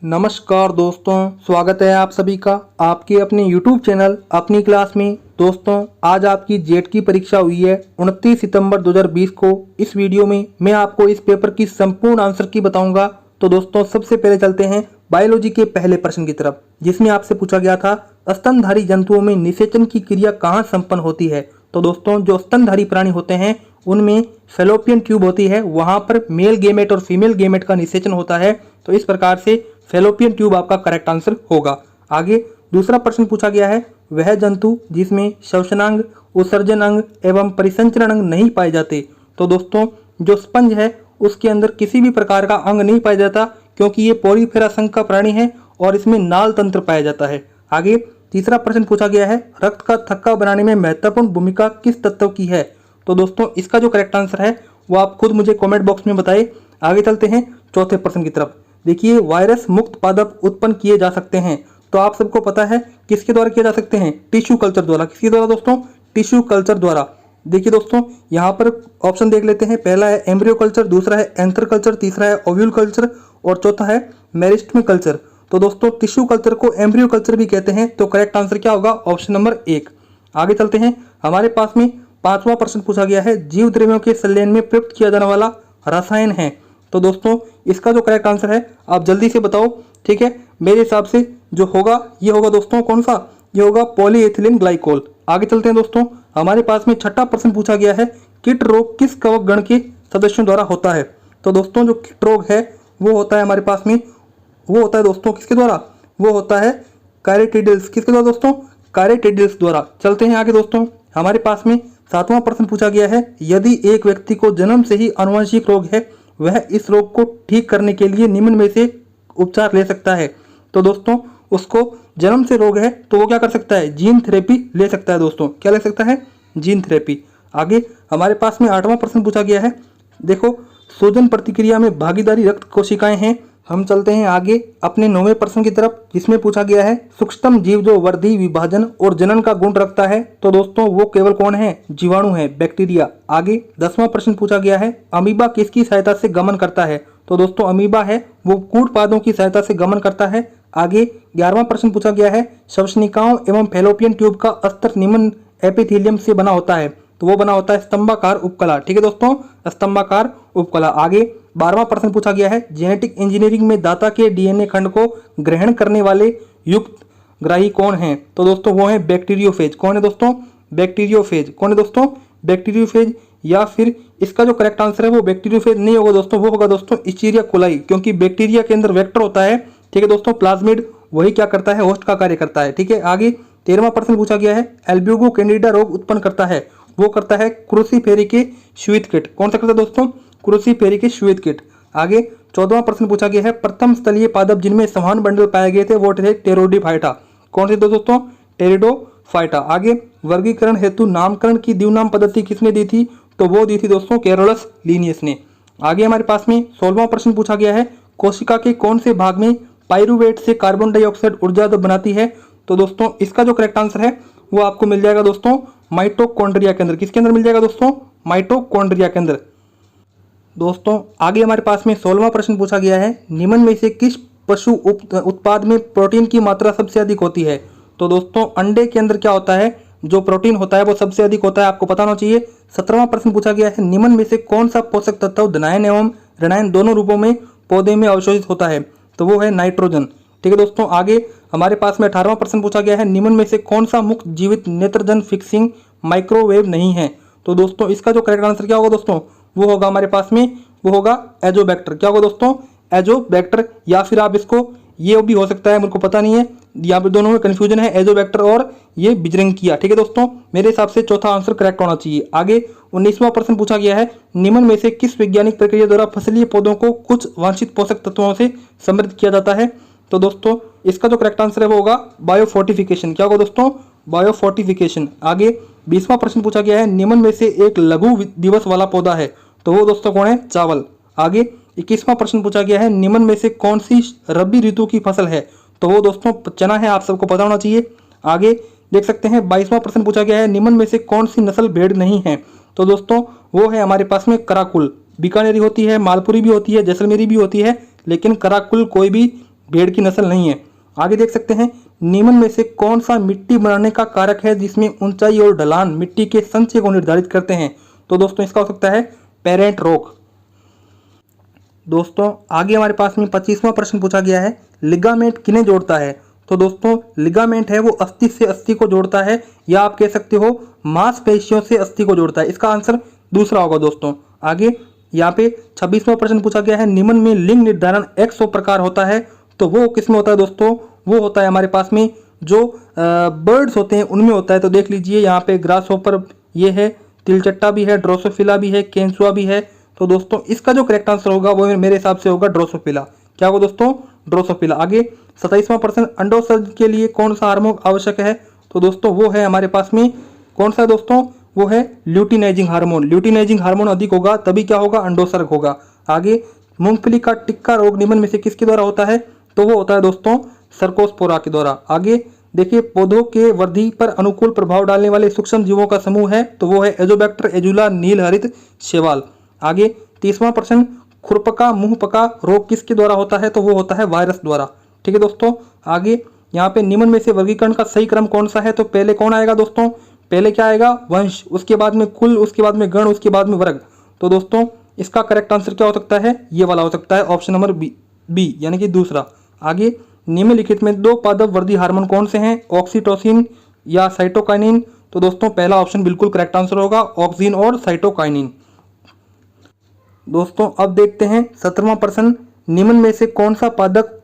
नमस्कार दोस्तों, स्वागत है आप सभी का आपके अपने YouTube चैनल अपनी क्लास में। दोस्तों, आज आपकी जेट की परीक्षा हुई है 29 सितंबर 2020 को। इस वीडियो में मैं आपको इस पेपर की संपूर्ण आंसर की बताऊंगा। तो दोस्तों, सबसे पहले चलते हैं बायोलॉजी के पहले प्रश्न की तरफ, जिसमें आपसे पूछा गया था स्तनधारी जंतुओं में निषेचन की क्रिया कहाँ संपन्न होती है। तो दोस्तों, जो स्तनधारी प्राणी होते हैं उनमें फेलोपियन ट्यूब होती है, वहां पर मेल गेमेट और फीमेल गेमेट का निषेचन होता है। तो इस प्रकार से फेलोपियन ट्यूब आपका करेक्ट आंसर होगा। आगे दूसरा प्रश्न पूछा गया है, वह जंतु जिसमें श्वसनांग, उत्सर्जन अंग एवं परिसंचरण अंग नहीं पाए जाते। तो दोस्तों, जो स्पंज है उसके अंदर किसी भी प्रकार का अंग नहीं पाया जाता, क्योंकि ये पोरीफेरा संघ का प्राणी है और इसमें नाल तंत्र पाया जाता है। आगे तीसरा प्रश्न पूछा गया है, रक्त का थक्का बनाने में महत्वपूर्ण भूमिका किस तत्व की है। तो दोस्तों, इसका जो करेक्ट आंसर है वो आप खुद मुझे कमेंट बॉक्स में बताएं। आगे चलते हैं चौथे प्रश्न की तरफ। देखिए, वायरस मुक्त पादप उत्पन्न किए जा सकते हैं। तो आप सबको पता है किसके द्वारा किए जा सकते हैं, टिश्यू कल्चर द्वारा। किसके द्वारा दोस्तों, टिश्यू कल्चर द्वारा। देखिए दोस्तों, यहाँ पर ऑप्शन देख लेते हैं। पहला है एम्ब्रियो कल्चर, दूसरा है एंथर कल्चर, तीसरा है ओव्यूल कल्चर और चौथा है मेरिस्टेम कल्चर। तो दोस्तों, टिश्यू कल्चर को एम्ब्रियो कल्चर भी कहते हैं। तो करेक्ट आंसर क्या होगा, ऑप्शन नंबर 1। आगे चलते हैं, हमारे पास में पांचवा प्रश्न पूछा गया है, जीव द्रव्यों के संलयन में प्रयुक्त किया जाने वाला रसायन है। तो दोस्तों, इसका जो करेक्ट आंसर है आप जल्दी से बताओ, ठीक है। मेरे हिसाब से जो होगा ये होगा दोस्तों, कौन सा, ये होगा पॉलीएथिलीन ग्लाइकोल। आगे चलते हैं दोस्तों, हमारे पास में छठा प्रश्न पूछा गया है, कीट रोग किस कवक गण के सदस्यों द्वारा होता है। तो दोस्तों, जो कीट रोग है वो होता है हमारे पास में, वो होता है दोस्तों किसके द्वारा, वो होता है कैरेटिडिल्स। किसके द्वारा दोस्तों, कैरेटिडिल्स द्वारा। चलते हैं आगे दोस्तों, हमारे पास में सातवां प्रश्न पूछा गया है, यदि एक व्यक्ति को जन्म से ही आनुवंशिक रोग है, वह इस रोग को ठीक करने के लिए निम्न में से उपचार ले सकता है। तो दोस्तों, उसको जन्म से रोग है तो वो क्या कर सकता है, जीन थेरेपी ले सकता है। दोस्तों, क्या ले सकता है, जीन थेरेपी। आगे हमारे पास में आठवां प्रश्न पूछा गया है, देखो, सूजन प्रतिक्रिया में भागीदारी रक्त कोशिकाएं हैं। हम चलते हैं आगे अपने 9वें प्रश्न की तरफ, जिसमें पूछा गया है, सूक्ष्मतम जीव जो वृद्धि, विभाजन और जनन का गुण रखता है। तो दोस्तों, वो केवल कौन है, जीवाणु है, बैक्टीरिया। आगे 10वां प्रश्न पूछा गया है, अमीबा किसकी सहायता से गमन करता है। तो दोस्तों, अमीबा है वो कूट पादों की सहायता से गमन करता है। आगे 11वां प्रश्न पूछा गया है, श्वसनिकाओं एवं फेलोपियन ट्यूब का अस्तर निम्न एपिथेलियम से बना होता है। तो वो बना होता है स्तंभाकार उपकला। ठीक है दोस्तों, स्तंभाकार उपकला। आगे 12वां प्रश्न पूछा गया है, जेनेटिक इंजीनियरिंग में दाता के डीएनए खंड को ग्रहण करने वाले युक्त ग्राही कौन हैं। तो दोस्तों, वो है बैक्टीरियोफेज। कौन है दोस्तों, बैक्टीरियोफेज। कौन है दोस्तों, बैक्टीरियोफेज। या फिर इसका जो करेक्ट आंसर है वो बैक्टीरियोफेज नहीं होगा दोस्तों, वो होगा दोस्तों इस्चीरिया कोलाई, क्योंकि बैक्टीरिया के अंदर वेक्टर होता है। ठीक है दोस्तों, प्लाज्मिड वही क्या करता है, होस्ट का कार्य करता है। ठीक है। आगे 13वां प्रश्न पूछा गया है, एल्ब्यूगो कैंडिडा रोग उत्पन्न करता है, वो करता है क्रूसीफेरी के श्वेत कीट। कौन सा करता है दोस्तों, क्रूसीफेरी के श्वेत कीट। आगे 14वां प्रश्न पूछा गया है, प्रथम स्थलीय पादप जिनमें समान बंडल पाए गए थे वो थे टेरोडीफाइटा। कौन से दोस्तों, टेरिडोफाइटा। आगे वर्गीकरण हेतु नामकरण की द्विनाम पद्धति किसने दी थी। तो वो दी थी दोस्तों कैरोलस लीनियस ने। आगे हमारे पास में 16वां प्रश्न पूछा गया है, कोशिका के कौन से भाग में पाइरुवेट से कार्बन डाइऑक्साइड ऊर्जा बनाती है। तो दोस्तों, इसका जो करेक्ट आंसर है वो आपको मिल जाएगा दोस्तों माइटोकॉन्ड्रिया के अंदर। किसके अंदर मिल जाएगा दोस्तों, माइटोकॉन्ड्रिया के अंदर। दोस्तों, आगे हमारे पास में 16वां प्रश्न पूछा गया है, निम्न में से किस पशु उत्पाद में प्रोटीन की मात्रा सबसे अधिक होती है। तो दोस्तों, अंडे के अंदर क्या होता है, जो प्रोटीन होता है वो सबसे अधिक होता है, आपको पता होना चाहिए। 17वां प्रश्न पूछा गया है, निम्न में से कौन सा पोषक तत्व धनायन एवं ऋणायन दोनों रूपों में पौधे में अवशोषित होता है। तो वो है नाइट्रोजन। ठीक है दोस्तों। आगे हमारे पास में 18वां प्रश्न पूछा गया है, निम्न में से कौन सा मुक्त जीवित नेत्रजन फिक्सिंग माइक्रोवेव नहीं है। तो दोस्तों, इसका जो करेक्ट आंसर क्या होगा दोस्तों, वो होगा हमारे पास में, वो होगा एजोबैक्टर। क्या होगा दोस्तों, एजोबैक्टर। या फिर आप इसको, ये भी हो सकता है, मेरे को पता नहीं है, यहाँ पे दोनों में कंफ्यूजन है, एजोबैक्टर और ये बिजरंकिया। ठीक है दोस्तों, मेरे हिसाब से चौथा आंसर करेक्ट होना चाहिए। आगे 19वां प्रश्न पूछा गया है, निम्न में से किस वैज्ञानिक प्रक्रिया द्वारा फसलीय पौधों को कुछ वांछित पोषक तत्वों से समृद्ध किया जाता है। तो दोस्तों, इसका जो करेक्ट आंसर है वो होगा बायोफोर्टिफिकेशन। क्या होगा दोस्तों, बायोफोर्टिफिकेशन। आगे 20वां प्रश्न पूछा गया है, निम्न में से एक लघु दिवस वाला पौधा है। तो वो दोस्तों कौन है, चावल। आगे 21वां प्रश्न पूछा गया है, निम्न में से कौन सी रबी ऋतु की फसल है। तो वो दोस्तों चना है, आप सबको पता होना चाहिए। आगे देख सकते हैं 22वां प्रश्न पूछा गया है, निम्न में से कौन सी नस्ल भेड़ नहीं है। तो दोस्तों, वो है हमारे पास में कराकुल। बीकानेरी होती है, मालपुरी भी होती है, जैसलमेरी भी होती है, लेकिन कराकुल कोई भी भेड़ की नस्ल नहीं है। आगे देख सकते हैं, निम्न में से कौन सा मिट्टी बनाने का कारक है जिसमें ऊंचाई और ढलान मिट्टी के संचय को निर्धारित करते हैं? तो दोस्तों इसका हो सकता है पेरेंट रॉक। दोस्तों आगे हमारे पास में 25वां प्रश्न पूछा गया है, लिगामेंट किन्हें जोड़ता है? तो दोस्तों लिगामेंट है वो अस्थि से अस्थि को जोड़ता है, या आप कह सकते हो मांसपेशियों से अस्थि को जोड़ता है। इसका आंसर दूसरा होगा दोस्तों। आगे यहाँ पे 26वां प्रश्न पूछा गया है, निम्न में लिंग निर्धारण एक्स प्रकार होता है, तो वो किसमें होता है दोस्तों? वो होता है हमारे पास में जो बर्ड्स होते हैं उनमें होता है। तो देख लीजिए यहाँ पे ग्रास होपर ये है, तिलचट्टा भी है, ड्रोसोफिला भी है, केंचुआ भी है। तो दोस्तों इसका जो करेक्ट आंसर होगा वो मेरे हिसाब से होगा ड्रोसोफिला। क्या होगा दोस्तों? ड्रोसोफिला। आगे 27वां प्रश्न, अंडोत्सर्जन के लिए कौन सा हार्मोन आवश्यक है? तो दोस्तों वो है हमारे पास में कौन सा दोस्तों? वो है ल्यूटिनाइजिंग हार्मोन। ल्यूटिनाइजिंग हार्मोन अधिक होगा तभी क्या होगा? अंडोत्सर्ग होगा। आगे मूंगफली का टिक्का रोग निम्न में से किसके द्वारा होता है? तो वो होता है दोस्तों सर्कोस्पोरा के द्वारा। आगे देखिए, पौधों के वृद्धि पर अनुकूल प्रभाव डालने वाले सूक्ष्म जीवों का समूह है, तो वो है एजोबैक्टर एजुला नील हरित शैवाल। आगे 30वां प्रश्न, खुरपका मुंह पका रोग किसके द्वारा होता है? तो वो होता है वायरस द्वारा। ठीक है दोस्तों। आगे यहाँ पे निम्न में से वर्गीकरण का सही क्रम कौन सा है? तो पहले कौन आएगा दोस्तों? पहले क्या आएगा? वंश, उसके बाद में कुल, उसके बाद में गण, उसके बाद में वर्ग। तो दोस्तों इसका करेक्ट आंसर क्या हो सकता है? ये वाला हो सकता है, ऑप्शन नंबर बी यानी कि दूसरा। आगे निम्नलिखित में दो पादप वर्धी हार्मोन कौन से हैं? ऑक्सीटोसिन या साइटोकाइनिन? तो दोस्तों पहला ऑप्शन बिल्कुल करेक्ट आंसर होगा, ऑक्सीन और साइटोकाइनिन। दोस्तों अब देखते हैं 17वां प्रश्न, निम्न में से कौन सा पादप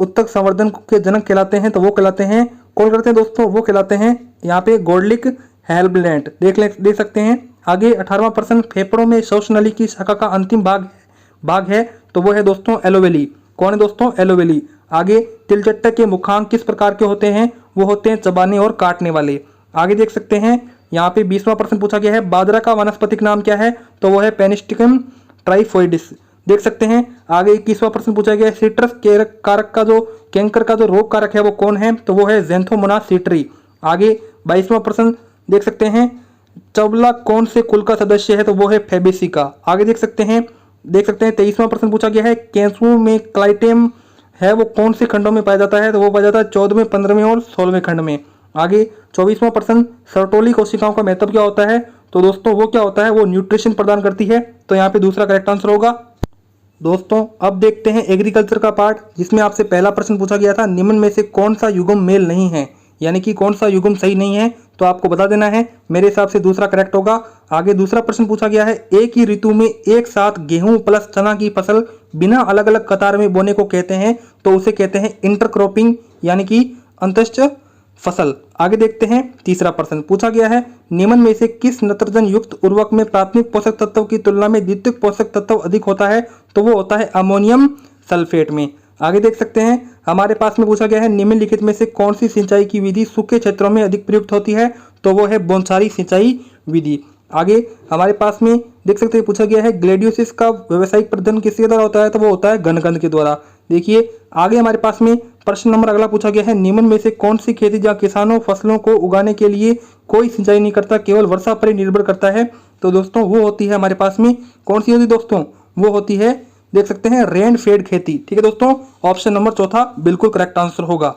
उत्तक संवर्धन के जनक कहलाते हैं? तो वो कहलाते हैं, कौन करते हैं दोस्तों? वो कहलाते हैं यहाँ पे गोल्डिक हेल्बलेंट। देख सकते हैं। आगे 18वां प्रश्न, फेफड़ों में श्वसनली की शाखा का अंतिम भाग है, तो वो है दोस्तों एलोवेली। कौन है दोस्तों? एलोवेली। आगे तिलचट्टा के मुखांक किस प्रकार के होते हैं? वो होते हैं चबाने और काटने वाले। आगे देख सकते हैं यहाँ पे 20वां प्रश्न पूछा गया है, बाजरा का वानस्पतिक नाम क्या है? तो वो है पेनिस्टिकम ट्राइफोइडिस। देख सकते हैं। आगे 21वां प्रश्न पूछा गया है, सिट्रस कारक का जो कैंकर का जो रोग कारक है वो कौन है? तो वो है ज़ैंथोमोनास सिट्री। आगे 22वां प्रश्न देख सकते हैं, चवला कौन से कुल का सदस्य है? तो वो है फेबेसिका। आगे देख सकते हैं 23वां प्रश्न पूछा गया है, केंचुओं में क्लाइटेम है वो कौन से खंडों में पाया जाता है? तो वो पाया जाता है 14वें, 15वें और 16वें खंड में। आगे 24वां प्रश्न, सर्टोली कोशिकाओं का महत्व क्या होता है? तो दोस्तों वो क्या होता है? वो न्यूट्रिशन प्रदान करती है। तो यहाँ पे दूसरा करेक्ट आंसर होगा। दोस्तों अब देखते हैं एग्रीकल्चर का पार्ट, जिसमें आपसे पहला प्रश्न पूछा गया था, निम्न में से कौन सा युग्म मेल नहीं है, यानी कि कौन सा युग्म सही नहीं है? तो आपको बता देना है। मेरे हिसाब से दूसरा करेक्ट होगा। आगे दूसरा प्रश्न पूछा गया है, एक ही ऋतु में एक साथ गेहूं प्लस चना की फसल बिना अलग अलग कतार में बोने को कहते हैं, तो उसे कहते हैं इंटरक्रॉपिंग, यानी कि अंतःस्थ फसल। आगे देखते हैं तीसरा प्रश्न पूछा गया है, निम्न में से किस नत्रजन युक्त उर्वरक में प्राथमिक पोषक तत्व की तुलना में द्वितीयक पोषक तत्व अधिक होता है? तो वो होता है अमोनियम सल्फेट में। आगे देख सकते हैं हमारे पास में पूछा गया है, निम्नलिखित में से कौन सी सिंचाई की विधि सूखे क्षेत्रों में अधिक प्रयुक्त होती है? तो वो है बौछारी सिंचाई विधि। आगे हमारे पास में देख सकते हैं पूछा गया है, ग्लेडियोसिस का व्यावसायिक प्रबंधन किसके द्वारा होता है? तो वो होता है घनकंद के द्वारा। देखिए आगे हमारे पास में प्रश्न नंबर अगला पूछा गया है, निम्न में से कौन सी खेती जहाँ किसानों फसलों को उगाने के लिए कोई सिंचाई नहीं करता, केवल वर्षा पर ही निर्भर करता है? तो दोस्तों वो होती है हमारे पास में कौन सी होती दोस्तों? वो होती है देख सकते हैं रेन फेड खेती। ठीक है दोस्तों, ऑप्शन नंबर चौथा बिल्कुल करेक्ट आंसर होगा।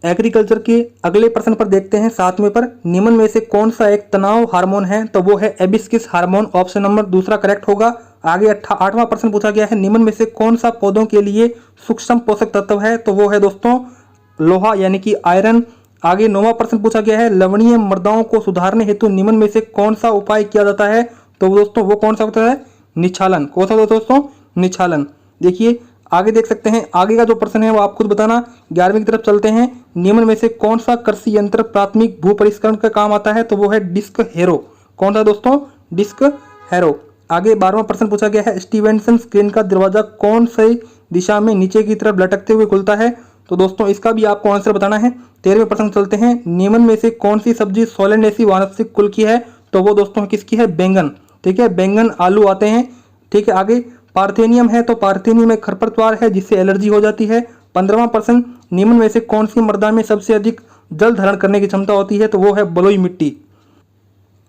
एग्रीकल्चर के अगले प्रश्न पर देखते हैं 7वें पर, निम्न में से कौन सा एक तनाव हार्मोन है? तो वो है एबिस्किस हार्मोन। ऑप्शन नंबर दूसरा करेक्ट होगा। आगे 8वां प्रश्न पूछा गया है, निम्न में से कौन सा पौधों के लिए सूक्ष्म पोषक तत्व है? तो वो है दोस्तों लोहा, यानी कि आयरन। आगे 9वां प्रश्न पूछा गया है, लवणीय मृदाओं को सुधारने हेतु निम्न में से कौन सा उपाय किया जाता है? तो दोस्तों वो कौन सा होता है? निच्छालन। कौन सा दोस्तों? निच्छालन। देखिए आगे देख सकते हैं, आगे का जो प्रश्न है वो आप खुद बताना। 11वीं की तरफ चलते हैं, निम्न में से कौन सा कृषि यंत्र प्राथमिक भू परिष्करण का काम आता है? तो वो है डिस्क हैरो। कौन सा दोस्तों? Disc harrow. आगे 12वां प्रश्न पूछा गया है, स्टीवेंसन स्क्रीन का दरवाजा कौन सी दिशा में नीचे की तरफ लटकते हुए खुलता है? तो दोस्तों इसका भी आपको आंसर बताना है। 13वें प्रश्न चलते हैं, निम्न में से कौन सी सब्जी सोलेनेसी वानस्पतिक कुल की है? तो वो दोस्तों किसकी है? बैंगन। ठीक है, बैंगन आलू आते हैं। ठीक है, आगे पार्थेनियम है, तो पार्थेनियम एक खरपतवार है जिससे एलर्जी हो जाती है। 15वां प्रश्न, निम्न में से कौन सी मृदा में सबसे अधिक जल धारण करने की क्षमता होती है? तो वो है बलुई मिट्टी।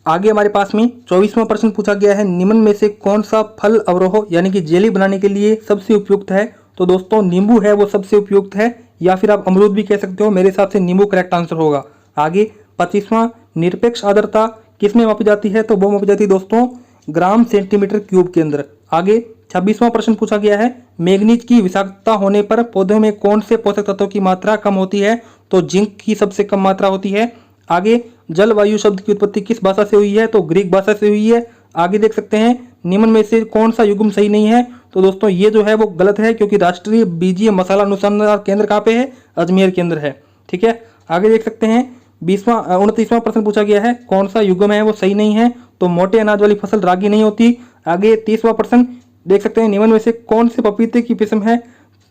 आगे हमारे पास में 24वां प्रश्न पूछा गया है, निम्न में से कौन सा फल अवरोह यानी कि जेली बनाने के लिए सबसे उपयुक्त है? तो दोस्तों नींबू है वो सबसे उपयुक्त है, या फिर आप अमरूद भी कह सकते हो। मेरे हिसाब से नींबू करेक्ट आंसर होगा। आगे 25वां, निरपेक्ष आर्द्रता किस में मापी जाती है? तो वो मापी जाती है दोस्तों ग्राम सेंटीमीटर क्यूब के अंदर। आगे 26वां प्रश्न पूछा गया है, मैग्नीज की विषाक्तता होने पर पौधों में कौन से पोषक तत्वों की मात्रा कम होती है? तो जिंक की सबसे कम मात्रा होती है। आगे जलवायु शब्द की उत्पत्ति किस भाषा से हुई है? तो ग्रीक भाषा से हुई है। आगे देख सकते हैं निम्न में से कौन सा युग्म सही नहीं है? तो दोस्तों ये जो है वो गलत है, क्योंकि राष्ट्रीय बीजीय मसाला अनुसंधान केंद्र कहाँ पे है? अजमेर के अंदर है। ठीक है, आगे देख सकते हैं 29वां प्रश्न पूछा गया है, कौन सा युग्म है वो सही नहीं है? तो मोटे अनाज वाली फसल रागी नहीं होती। आगे 30वां प्रश्न देख सकते हैं, निम्न में से कौन से पपीते की किस्म है?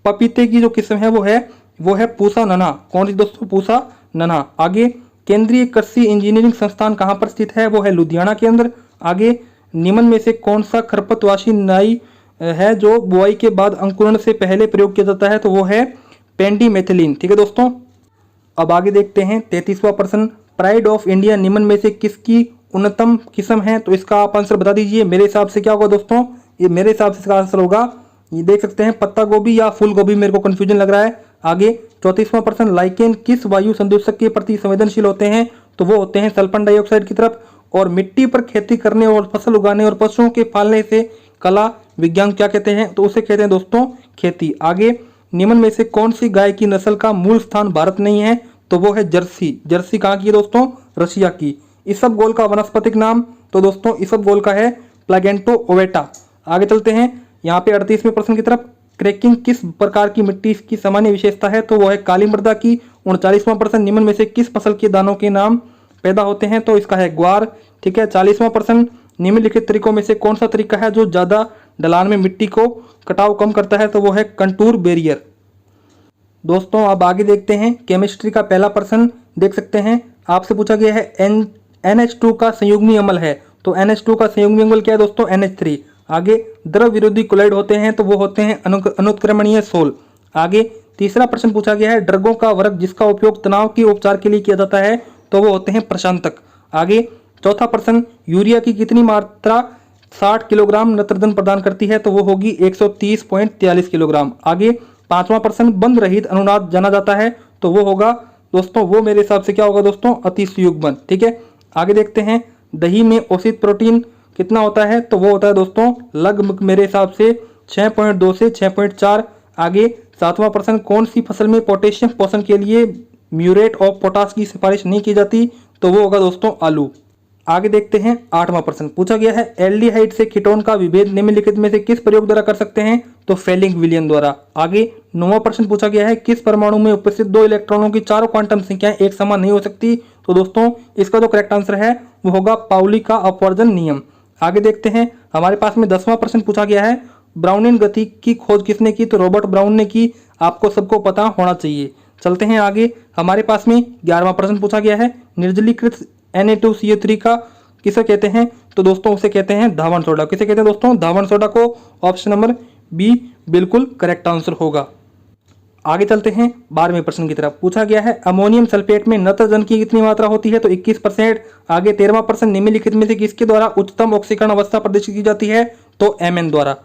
पपीते की जो किस्म है वो है पूसा नना। कौन सी दोस्तों? पूसा नना। आगे केंद्रीय कृषि इंजीनियरिंग संस्थान कहाँ पर स्थित है? वो है लुधियाना के अंदर। आगे निम्न में से कौन सा खरपतवाशी नाई है जो बुआई के बाद अंकुरण से पहले प्रयोग किया जाता है? तो वो है पेंडीमेथिलीन। ठीक है दोस्तों, अब आगे देखते हैं 33वां प्रश्न, प्राइड ऑफ इंडिया निम्न में से किसकी उन्नतम किस्म है? तो इसका आप आंसर बता दीजिए। मेरे हिसाब से क्या होगा दोस्तों? ये मेरे हिसाब से इसका आंसर होगा, ये देख सकते हैं पत्ता गोभी या फूल गोभी, मेरे को कंफ्यूजन लग रहा है। आगे 34वां प्रश्न, लाइकेन किस वायु संदूषक के प्रति संवेदनशील होते हैं? तो वो होते हैं सल्फर डाइऑक्साइड की तरफ। और मिट्टी पर खेती करने और फसल उगाने और पशुओं के पालने से कला विज्ञान क्या कहते हैं? तो उसे कहते हैं दोस्तों खेती। आगे निम्न में से कौन सी गाय की नस्ल का मूल स्थान भारत नहीं है? तो वो है जर्सी। जर्सी कहाँ की है दोस्तों? रशिया की। इसबगोल का वानस्पतिक नाम? तो दोस्तों इसबगोल का है प्लैगेंटो ओवेटा। आगे चलते हैं यहाँ पे 38वें प्रश्न की तरफ, क्रैकिंग किस प्रकार की मिट्टी की सामान्य विशेषता है? तो वो है काली मृदा की। 39वां प्रश्न, निम्न में से किस फसल के दानों के नाम पैदा होते हैं? तो इसका है ग्वार। ठीक है, 40वां प्रश्न, निम्नलिखित तरीकों में से कौन सा तरीका है जो ज्यादा ढलान में मिट्टी को कटाव कम करता है? तो वो है कंटूर बैरियर। दोस्तों अब आगे देखते हैं केमिस्ट्री का पहला प्रश्न। देख सकते हैं आपसे पूछा गया है NH2 का संयुग्मी अम्ल है। तो NH2 का संयुग्मी अम्ल क्या है दोस्तों? NH3। आगे द्रव विरोधी क्लोराइड होते हैं, तो वो होते हैं अनुत्क्रमणीय सोल। आगे तीसरा प्रश्न पूछा गया है, ड्रगों का वर्ग जिसका उपयोग तनाव के उपचार के लिए किया जाता है? तो वो होते हैं प्रशांतक। आगे चौथा प्रश्न, यूरिया की कितनी मात्रा 60 किलोग्राम नत्रजन प्रदान करती है? तो वो होगी 130.43 किलोग्राम। आगे पांचवा प्रश्न, बंध रहित अनुनाद जाना जाता है? तो वो होगा दोस्तों, वो मेरे हिसाब से क्या होगा दोस्तों? अतिसुयुग्मन। ठीक है, आगे देखते हैं दही में औषध प्रोटीन कितना होता है? तो वो होता है दोस्तों लगभग मेरे हिसाब से 6.2 से 6.4। आगे सातवां प्रश्न, कौन सी फसल में पोटेशियम पोषण के लिए म्यूरेट ऑफ पोटाश की सिफारिश नहीं की जाती? तो वो होगा दोस्तों आलू। आगे देखते हैं आठवां प्रश्न पूछा गया है, एल्डिहाइड से कीटोन का विभेद निम्नलिखित में से किस प्रयोग द्वारा कर सकते हैं? तो फेलिंग विलियन द्वारा। आगे नौवां प्रश्न पूछा गया है, किस परमाणु में उपस्थित दो इलेक्ट्रॉनों की चारों क्वांटम संख्याएं एक समान नहीं हो सकती? तो दोस्तों इसका जो करेक्ट आंसर है वो होगा पाउली का अपवर्जन नियम। आगे देखते हैं हमारे पास में 10वां प्रश्न पूछा गया है, ब्राउनिन गति की खोज किसने की? तो रॉबर्ट ब्राउन ने की। आपको सबको पता होना चाहिए। चलते हैं आगे, हमारे पास में 11वां प्रश्न पूछा गया है, निर्जलीकृत Na2CO3 का किसे कहते हैं? तो दोस्तों उसे कहते हैं धावन सोडा। किसे कहते हैं दोस्तों? धावन सोडा को। ऑप्शन नंबर बी बिल्कुल करेक्ट आंसर होगा। आगे चलते हैं 12वें प्रश्न की तरफ। पूछा गया है, अमोनियम सल्फेट में नत्रजन की कितनी मात्रा होती है? तो 21%। आगे 13वां प्रश्न, निम्नलिखित में से किसके द्वारा उच्चतम ऑक्सीकरण अवस्था प्रदर्शित की जाती है? तो Mn द्वारा।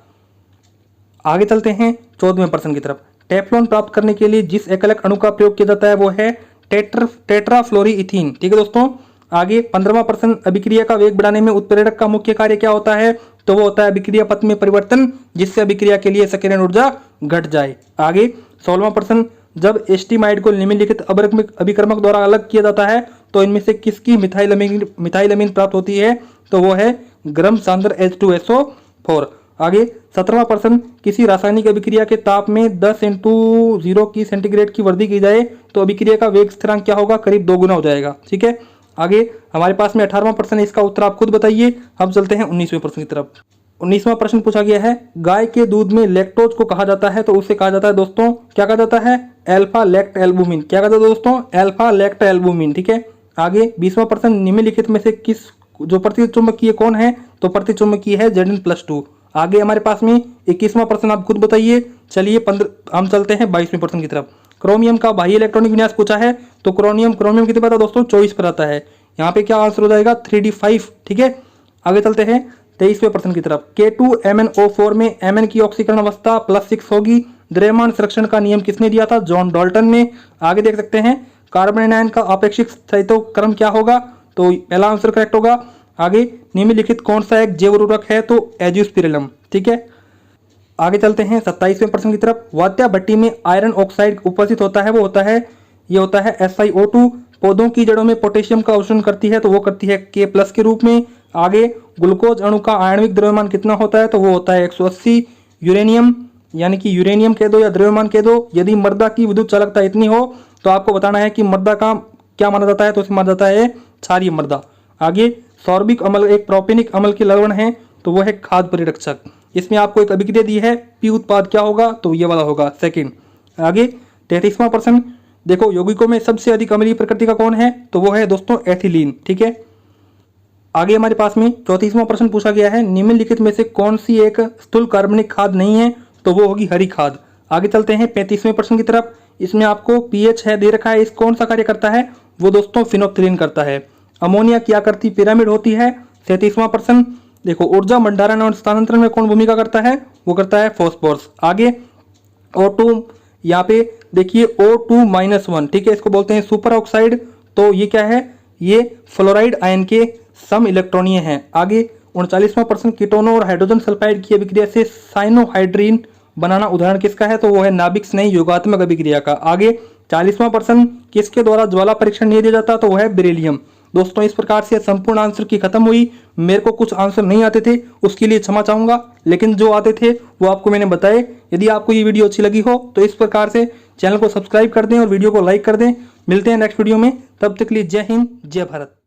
आगे चलते हैं 14वें प्रश्न की तरफ। टेफ्लॉन प्राप्त करने के लिए जिस एकलक अणु का प्रयोग किया जाता है वो है टेट्राफ्लोरीइथीन। ठीक है दोस्तों। आगे 15वां प्रश्न, अभिक्रिया का वेग बढ़ाने में उत्प्रेरक का मुख्य कार्य क्या होता है? तो वो होता है अभिक्रिया पथ में परिवर्तन, जिससे अभिक्रिया के लिए संकीर्ण ऊर्जा घट जाए। आगे 16वां प्रश्न, जब एस्टिमाइड को निम्नलिखित अभिकर्मक द्वारा अलग किया जाता है तो इनमें से किसकी मिथाइलमीन प्राप्त होती है? तो वो है गर्म सांद्र H2SO4। आगे 17वां प्रश्न, किसी रासायनिक अभिक्रिया के ताप में 10 × 0 की सेंटीग्रेड की वृद्धि की जाए तो अभिक्रिया का वेग स्थिरांक क्या होगा? करीब 2 गुना हो जाएगा। ठीक है, आगे हमारे पास में 18वां प्रश्न है, इसका उत्तर आप खुद बताइए। हम चलते हैं 19वें प्रश्न की तरफ। 19वां प्रश्न पूछा गया है, गाय के दूध में लैक्टोज को कहा जाता है? तो उसे कहा जाता है दोस्तों, क्या कहा जाता है? Alpha lactalbumin. क्या कहता है दोस्तों? Alpha lactalbumin. ठीक है, आगे 20वां प्रश्न, निम्नलिखित में से किस जो प्रतिचुंबकीय कौन है? तो प्रतिचुंबकीय है Zn+2। आगे हमारे पास में 21वां प्रश्न, आप खुद बताइए। चलिए हम चलते हैं 22वें प्रश्न की तरफ। क्रोमियम का बाह्य इलेक्ट्रॉनिक विन्यास पूछा है, तो क्रोमियम कितने पर आता है दोस्तों? 24 पर आता है। यहाँ पे क्या आंसर हो जाएगा? 3d5। ठीक है, आगे चलते हैं 23वें प्रश्न की तरफ। K2MnO4 में Mn की ऑक्सीकरण अवस्था +6 होगी, द्रव्यमान संरक्षण का नियम किसने दिया था? जॉन डाल्टन ने। आगे देख सकते हैं कार्बन एनायन का अपेक्षित स्थायित्व क्रम क्या होगा? तो पहला आंसर करेक्ट होगा। आगे निम्नलिखित कौन सा एक जैव उर्वरक है? तो एजियोस्पिरिलम। ठीक है, आगे चलते हैं 27वें प्रश्न की तरफ। वात्या भट्टी में आयरन ऑक्साइड उपस्थित होता है, वो होता है ये होता है SiO2। पौधों की जड़ों में पोटेशियम का अवशोषण करती है, तो वो करती है K+ के रूप में। आगे ग्लूकोज अणु का आणविक द्रव्यमान कितना होता है? तो वो होता है 180। यूरेनियम यानी कि यूरेनियम कह दो या द्रव्यमान कह दो, यदि मृदा की विद्युत चालकता इतनी हो तो आपको बताना है कि मृदा का क्या माना जाता है? तो उसे माना जाता है क्षारीय मृदा। आगे सौरभिक अम्ल एक प्रोपेनिक अम्ल के लवण है, तो वो है खाद्य परिरक्षक। इसमें आपको एक अभिक्रिया दी है, पी उत्पाद क्या होगा? तो ये वाला होगा सेकंड। आगे 33वां प्रश्न देखो, यौगिकों में सबसे अधिक अम्लीय प्रकृति का कौन है? तो वो है दोस्तों एथिलीन। ठीक है, आगे हमारे पास में 34वां प्रश्न पूछा गया है, निम्नलिखित में से कौन सी एक स्थूल कार्बनिक खाद नहीं है? तो वो होगी हरी खाद। आगे चलते हैं 35वें प्रश्न की तरफ। इसमें आपको pH है दे रखा है, इस कौन सा कार्य करता है? वो दोस्तों फिनोप्थलीन करता है। अमोनिया की आकृति पिरामिड होती है। 37वां प्रश्न देखो, ऊर्जा भंडारण और स्थानांतरण में कौन भूमिका करता है? वो करता है फॉस्फोरस। आगे O2, यहाँ पे देखिए O2-1, ठीक है, इसको बोलते हैं सुपर ऑक्साइड। तो ये क्या है? ये फ्लोराइड आयन के सम इलेक्ट्रॉनीय हैं। आगे 39वां प्रश्न, कीटोनों और हाइड्रोजन सल्फाइड की अभिक्रिया से साइनोहाइड्रीन बनाना उदाहरण किसका है? तो वो है नाभिक स्नेही योगात्मक अभिक्रिया का। आगे 40वां प्रश्न, किसके द्वारा ज्वाला परीक्षण नहीं दिया जाता? तो वो है बेरिलियम। दोस्तों इस प्रकार से संपूर्ण आंसर की खत्म हुई। मेरे को कुछ आंसर नहीं आते थे, उसके लिए क्षमा चाहूंगा, लेकिन जो आते थे वो आपको मैंने बताए। यदि आपको ये वीडियो अच्छी लगी हो तो इस प्रकार से चैनल को सब्सक्राइब कर दें और वीडियो को लाइक कर दें। मिलते हैं नेक्स्ट वीडियो में, तब तक के लिए जय हिंद, जय भारत।